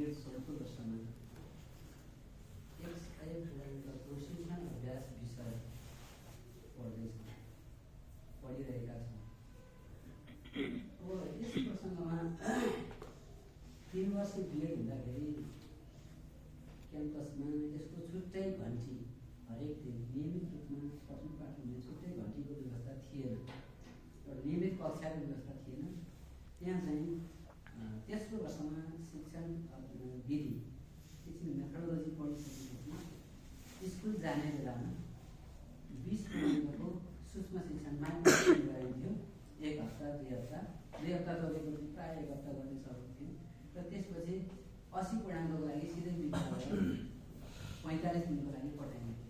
BEd 4थो वर्षमा प्रशिक्षण अभ्यास विषय पढिरहेका छौँ। अब यस प्रसङ्गमा 3 वर्ष बिएड हुँदाखेरि क्याम्पसमा यसको छुट्टै घन्टी हरेक दिन नियमित रूपमा पठन पाठ हुने छुट्टै घन्टीको व्यवस्था थिएन, एउटा नियमित कक्षाको व्यवस्था थिएन। त्यहाँ चाहिँ तेस्रो वर्षमा शिक्षण विधि टिचिङ मेथोडोलोजी पढिसकेपछि स्कुल जाने बेलामा 20 दिनको सूक्ष्म शिक्षणमा गराइन्थ्यो। 1 हप्ता 2 हप्ता गरेको प्रायः 1 हप्ता गर्ने सक्थ्यो र त्यसपछि 80 पूर्णाङ्कको लागि सिधै विद्यालय 45 दिनको लागि पठाइन्थ्यो।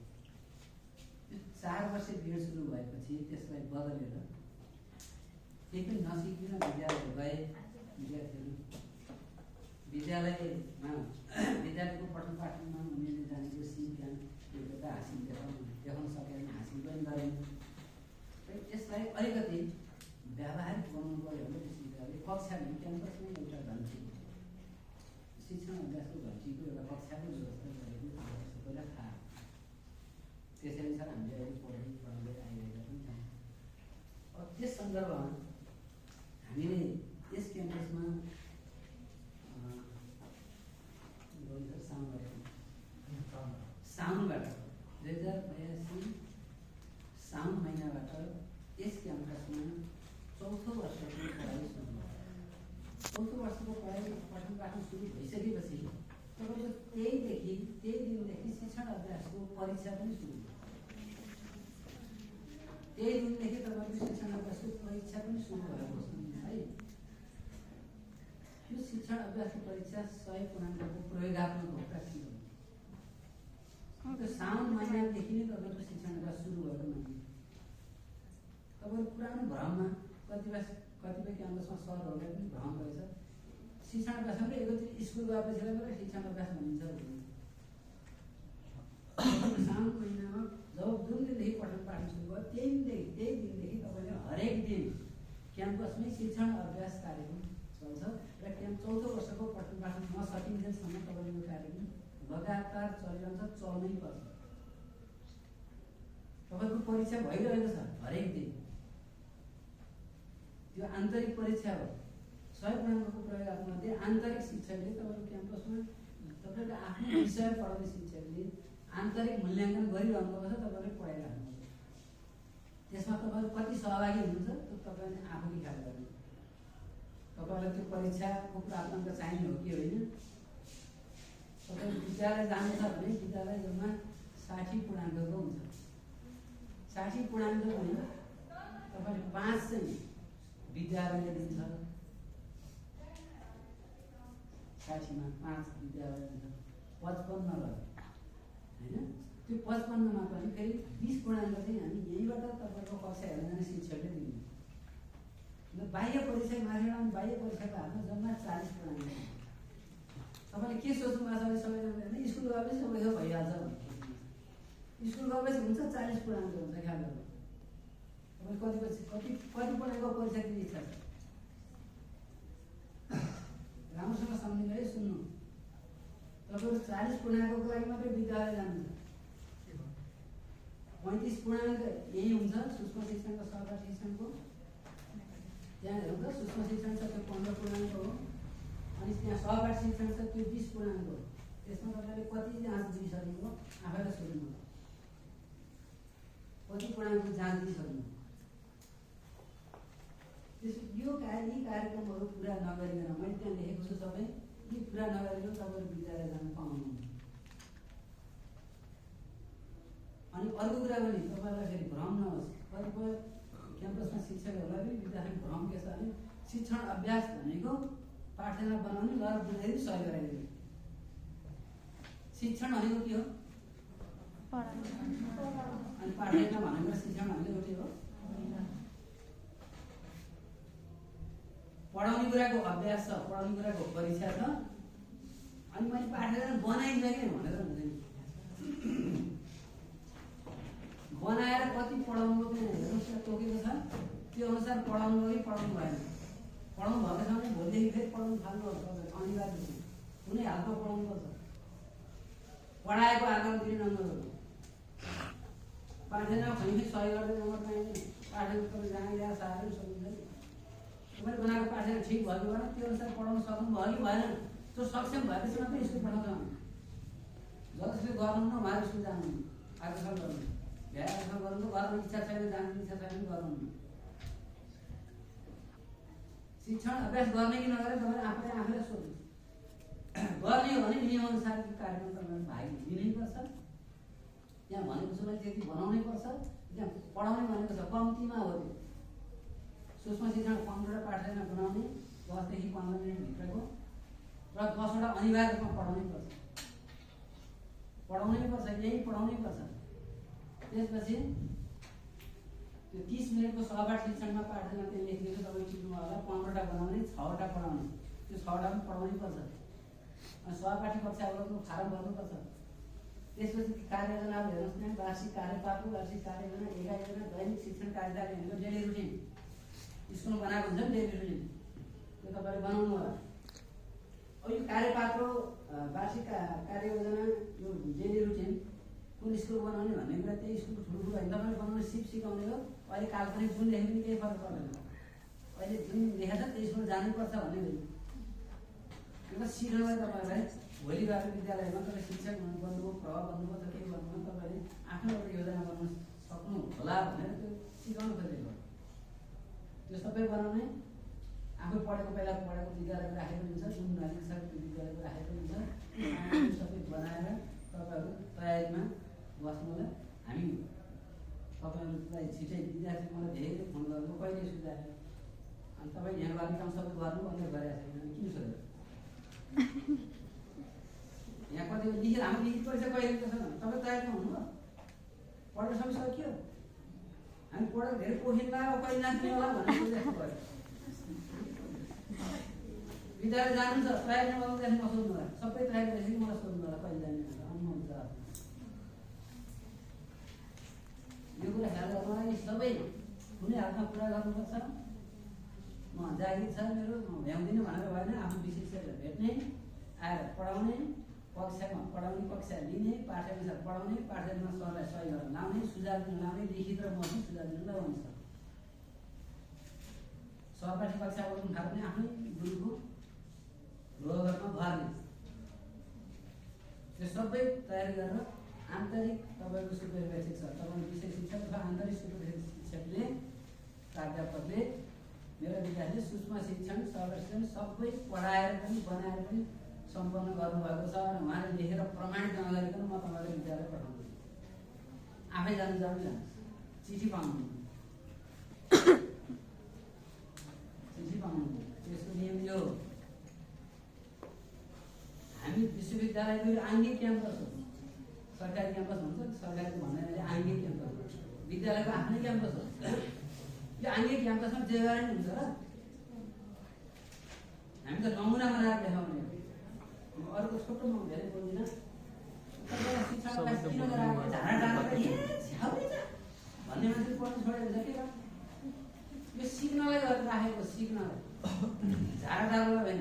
4 वर्ष बिएड सुरु भएपछि त्यसलाई बदलेर केही नसिकिन विद्यालय गए विद्यार्थीहरू विद्यालयको पठन पाठनमा उनीहरूले जानेको सिप योग्यता हासिल देखाउन सकेन, हासिल पनि गरेन। यसलाई अलिकति व्यावहारिक बनाउनु पऱ्यो भने त्यस विद्यालय कक्षामा क्याम्पसमै एउटा घन्टी शिक्षण अभ्यासको घन्टीको एउटा कक्षाको व्यवस्था गरेको सबैलाई थाहा। त्यसैअनुसार हामीले अहिले पढाउँदै आइरहेका पनि छौँ। अब त्यस सन्दर्भमा हामीले यस क्याम्पसमा साउनबाट 2082 साउन महिनाबाट यस क्याम्पसमा 4थो वर्षको पढाइ सुरु भयो। 4थो वर्षको पढाइ पठन पाठन सुरु भइसकेपछि तपाईँको त्यही दिनदेखि शिक्षण अभ्यासको परीक्षा पनि सुरु भयो। त्यही दिनदेखि तपाईँको शिक्षण अभ्यासको परीक्षा पनि सुरु भएको छ है। यो शिक्षण अभ्यासको परीक्षा 100 पूर्णाङ्कको प्रयोगात्मक हो, प्र्याक्टिकल। साउन महिनादेखि नै तपाईँको शिक्षण अभ्यास सुरु भएको मान्छे तपाईँको पुरानो भ्रममा कतिपय क्याम्पसमा सरहरूलाई पनि भ्रम रहेछ। शिक्षण अभ्यास मात्रै एकचोटि स्कुल गएपछिलाई मात्रै शिक्षण अभ्यास भनिन्छ। साउन महिनामा जब जुन दिनदेखि पठन पाठन सुरु भयो त्यही दिनदेखि तपाईँले हरेक दिन क्याम्पसमै शिक्षण अभ्यास कार्यक्रम चल्छ र 4थो वर्षको पठन पाठन नसकिन्जेलसम्म तपाईँले यो कार्यक्रम लगातार चलिरहन्छ, चल्नै पर्छ। तपाईँको परीक्षा भइरहेको छ हरेक दिन। त्यो आन्तरिक परीक्षा हो। 100 पूर्णाङ्कको प्रयोगमध्ये आन्तरिक शिक्षकले तपाईँको क्याम्पसमा तपाईँको आफ्नो विषय पढाउने शिक्षकले आन्तरिक मूल्याङ्कन गरिरहनुपर्छ, तपाईँले पढाइरहनुपर्छ। त्यसमा तपाईँहरू कति सहभागी हुनुहुन्छ त्यो तपाईँले आफूले ख्याल गर्नु। तपाईँलाई त्यो परीक्षाको प्राप्ताङ्क चाहिने हो कि होइन। तपाईँ विद्यालय जानु छ भने विद्यालय जम्मा 60 पूर्णाङ्कको हुन्छ। 60 पूर्णाङ्क भने तपाईँले 5 चाहिँ विद्यालयले दिन्छ, 60 मा 5 विद्यालय दिन्छ, 55 रह्यो होइन। त्यो 55 मा पनि फेरि 20 पूर्णाङ्क चाहिँ हामी यहीँबाट तपाईँको कक्षा हेर्न जाने शिक्षकले दिनु। बाह्य परीक्षा माथि बाह्य परीक्षाको हातमा जम्मा 40 पूर्णाङ्क। तपाईँले के सोच्नु भएको छ सबैजना स्कुल गएपछि सबै भइहाल्छ भन्ने। स्कुल गएपछि हुन्छ 40 पूर्णाङ्क हुन्छ, ख्याल गर्नु। तपाईँ कति पूर्णाङ्कको परीक्षा दिने इच्छा छ? राम्रोसँग सम्झिनु है, सुन्नु। तपाईँको 40 पूर्णाङ्कको लागि मात्रै विद्यालय जानुहुन्छ। 35 पूर्णाङ्क यही हुन्छ सूक्ष्म शिक्षणको सहकारी शिक्षणको। त्यहाँ हेर्नु त सूक्ष्म शिक्षण छ त्यो 15 पूर्णाङ्क हो। अनि त्यहाँ सहकारी शिक्षण छ त्यो 20 पूर्णाङ्क हो। त्यसमा तपाईँले कति जाँच दिइसकेको आफैलाई सोध्नु। कति पूर्णाङ्कको जाँच दिइसक्नु। त्यसो यी कार्यक्रमहरू पुरा नगरिकन मैले त्यहाँ लेखेको छु सबै यी पुरा नगरिकन तपाईँहरू विद्यालय जान पाउनुहुन्न। अनि अर्को कुरा पनि तपाईँलाई फेरि भ्रम नहोस्। कतिपय क्याम्पसमा शिक्षकहरूलाई पनि विद्यार्थी भ्रम के छ भने शिक्षण अभ्यास भनेको पाठशाला बनाउने घर बुझाइ सहयोग गराइदिने। शिक्षण भनेको के हो? अनि पाठशाला भनेको शिक्षण भनेको एउटै हो। पढाउने कुराको अभ्यास छ, पढाउने कुराको परीक्षा छ। अनि मैले पाठशाला बनाइसकेँ भनेर हुँदैन। बनाएर कति पढाउनु तोकेको छ त्यो अनुसार पढाउनु हो कि पढाउनु भएन। पढाउनु भएकोछ भने भोलिदेखि फेरि पढाउनु थाल्नु अनिवार्य छ। कुनै हालतमा हातमा पढाउनुपर्छ। पढाएको आधारमा दिने नम्बरहरू पाठ्यक्रममा खैँखै सही गर्दै नम्बर पाइँदैन। पाठ्यक्रम जहाँ ल्याएर साह्रै सकिन्छ नि। तपाईँले बनाएको पाठ्यक्रम ठिक भयो कि भएन त्यो अनुसार पढाउन सक्नु भयो कि भएन त्यो सक्षम भएपछि मात्रै स्कुल पठाउँछ। जसले गर्नु न उहाँहरू स्कुल जानु आकर्षण गर्नु भ्याएसम्म गर्नु घरमा इच्छा छैन जानु इच्छा छैन गर्नु। शिक्षण अभ्यास गर्ने कि नगरे तपाईँले आफूले सोध्नु। गर्ने हो भने नियमअनुसारको कार्यक्रम तपाईँले भाग लिनैपर्छ। त्यहाँ भनेको छु मैले त्यति बनाउनै पर्छ। त्यहाँ पढाउने भनेको छ कम्तीमा हो त्यो सूक्ष्म शिक्षण 15वटा पाठशाला बनाउने 10 देखि 15 मिनटभित्रको र 10वटा अनिवार्य रूपमा पढाउनै पर्छ। पढाउनै पर्छ यही पढाउनै पर्छ। त्यसपछि त्यो 30 मिनटको सहपाठ शिक्षणमा पाठशाला त्यहाँ लेखिएको तपाईँ टिप्नु होला 15वटा बनाउने 6वटा पढाउने त्यो 6वटा पनि पढाउनै पर्छ। अनि सहपाठी कक्षाको फारम भर्नुपर्छ। त्यसपछि कार्ययोजनाहरू हेर्नुहोस् न वार्षिक कार्यपात्र वार्षिक कार्ययोजना एकायोजना दैनिक शिक्षण कार्यक्रम हेरेको डेली रुटिन स्कुलमा बनाएको हुन्छ नि डेली रुटिन त्यो तपाईँले बनाउनु होला। अब यो कार्यपात्र वार्षिक कार्ययोजना यो डेली रुटिन कुन स्कुल बनाउने भन्ने कुरा त्यही स्कुलको ठुलो होइन। तपाईँले बनाउने सिकाउने हो। अहिले काल्पनिक जुन लेख्ने पनि केही फरक पर्दैन। अहिले जुन लेखेको छ त्यही स्कुल जानुपर्छ भन्ने होइन। त्यो सिक्नलाई तपाईँहरूलाई भोलि गएर विद्यालयमा तपाईँ शिक्षक बन्नुभयो प्रभाव बन्नुभयो केही भन्नुभयो तपाईँले आफ्नो एउटा योजना गर्न सक्नु होला भनेर त्यो सिकाउनु खोजेको त्यो सबै बनाउने। आफू पढेको पहिला पढेको विद्यालयको राखेको हुन्छ जुन नागरिक विद्यालयको राखेको हुन्छ सबै बनाएर तपाईँहरू तयारीमा बस्नुलाई हामी तपाईँहरूलाई छिटै विद्यार्थी मलाई धेरै फोन गर्नु कहिले सुधार अनि तपाईँ यहाँ गर्ने काम सबै गर्नु भनेर गरेको छैन किन सोध्नु। यहाँ कति लिखित हाम्रो लिखित परीक्षा कहिले छ तपाईँ तयारीमा हुनुभयो पढेर सबै सकियो हामी पढेर धेरै पोखिँदा कहिले जान्थ्यो होला भन्ने सोचेको भयो। विद्यालय जानु छ तयारी नगर्दाखेरि नसोध्नु होला सबै तयारी गरेपछि मलाई सोध्नु होला कहिले जाने हुन्छ। यो कुरा ख्याल गर्नु लागि सबै कुनै हातमा कुरा गर्नुपर्छ। म जागिर छ मेरो भ्याउँदिनँ भनेर भएन। आफ्नो विशेषज्ञ भेट्ने आएर पढाउने कक्षामा पढाउने कक्षा लिने पाठ्यअनुसार पढाउने पाठ्यक्रममा सरलाई सही गरेर लाउने सुझाव दिन लाउने लिखित र मौखिक सुझाव दिन लगाउने छ। सहपाठी कक्षा बस्नु थाल्यो भने आफ्नै गुरुको रोगरमा भर्ने त्यो सबै तयारी गरेर आन्तरिक तपाईँको सुपरभाइजर छ तपाईँ विषय शिक्षक अथवा आन्तरिक सुपरभाइजर शिक्षकले प्राध्यापकले मेरो विद्यार्थी सूक्ष्म शिक्षण सर्वशिक्षण सबै पढाएर पनि बनाएर पनि सम्पन्न गर्नुभएको छ। उहाँले लेखेर प्रमाणित नगरिकन म तपाईँलाई विद्यालय पठाउँछु। आफै जानु चिठी पाउनु त्यसको नियम यो हो। हामी विश्वविद्यालयको आङ्गिक क्याम्पस हो। सरकारी क्याम्पस भन्छ सरकारी भन्दैन आङ्गिक क्याम्पस हो। विद्यालयको आफ्नै क्याम्पस हो। यो आङ्गिक क्याम्पसमा जे गरे नि हुन्छ र हामी त नमुना बनाएर देखाउने अरूको छोटो म धेरै बोल्दिनँ। शिक्षा किन गराएको झाडा डाँडा भन्ने मान्छे पढ्नु छोडेको छ के यो सिक्नलाई गरेर राखेको सिक्नलाई झाडा डाँडालाई होइन।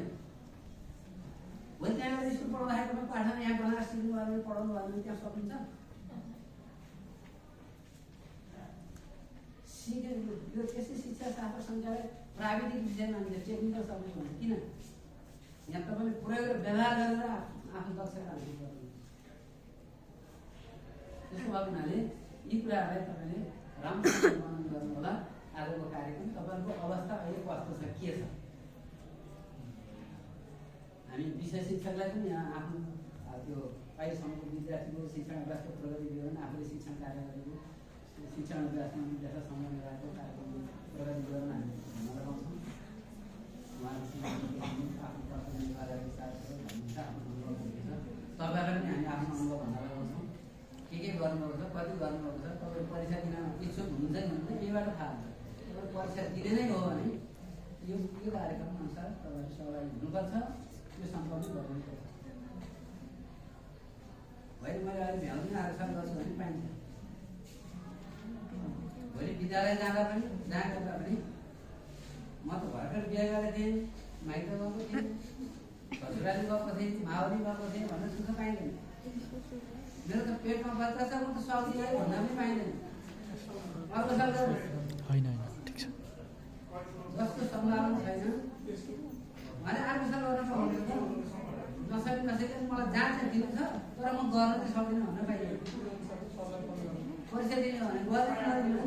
भोलि त्यहाँ गएर स्कुल पढाउँदाखेरि पाठशाला यहाँ बनाएर सिक्नु भयो भने पढाउनु भयो भने त्यहाँ सकिन्छ। सिकेको यो त्यसै शिक्षा शास्त्र सञ्चालन प्राविधिक विषयमा हामीले टेक्निकल सब्जेक्ट भन्छ किन यहाँ तपाईँले प्रयोग र व्यवहार गरेर आफ्नो दक्षता हासिल गर्नु। त्यसो भएको हुनाले यी कुराहरूलाई तपाईँले राम्रोसँग वर्णन गर्नु होला। आजको कार्यक्रम तपाईँको अवस्था अहिले कस्तो छ के छ। हामी विषय शिक्षकलाई पनि यहाँ आफ्नो त्यो अहिलेसम्मको विद्यार्थीको शिक्षण अभ्यासको प्रगति विवरण आफूले शिक्षण कार्य गरेको शिक्षण अभ्यासमा विद्यार्थी सँगै मिलाएको कार्यक्रमको प्रगति विवरण हामी भन्न लगाउँछौँ। उहाँहरू आफ्नो पर्सनल कार्यको साथहरू भन्नुहुन्छ आफ्नो अनुभव हुनेछ। तपाईँलाई पनि हामी आफ्नो अनुभव भन्न लगाउँछौँ। के गर्नुभएको छ कति गर्नुभएको छ तपाईँ परीक्षा दिन इच्छुक हुनुहुन्छ नि भने यहीबाट थाहा हुन्छ। तपाईँ परीक्षा दिने नै हो भने यो कार्यक्रम अनुसार तपाईँहरू सहभागी हुनुपर्छ। यो सम्पन्न गर्नुपर्छ। होइन मैले अहिले भ्याउँदिनँ आरक्षण गर्छु भने पाइन्छ। भोलि विद्यालय जाँदा पनि जहाँ गर्दा पनि म त भर्खर बिहा गरेको थिएँ माइत गएको थिएँ ससुराली गएको थिएँ मावली गएको थिएँ भनेर सुख पाइँदैन। मेरो त पेटमा बच्चा छ, म त सक्दिनँ भन्न पनि पाइँदैन। अर्को साल होइन ठिक छ, जस्तो सम्भावना छैन भने अर्को साल गर्न पाउँदैन। नसके कसैले मलाई जाँच दिनु छ तर म गर्न चाहिँ सक्दिनँ भन्न पाइँदैन। परीक्षा दिने भने गरेर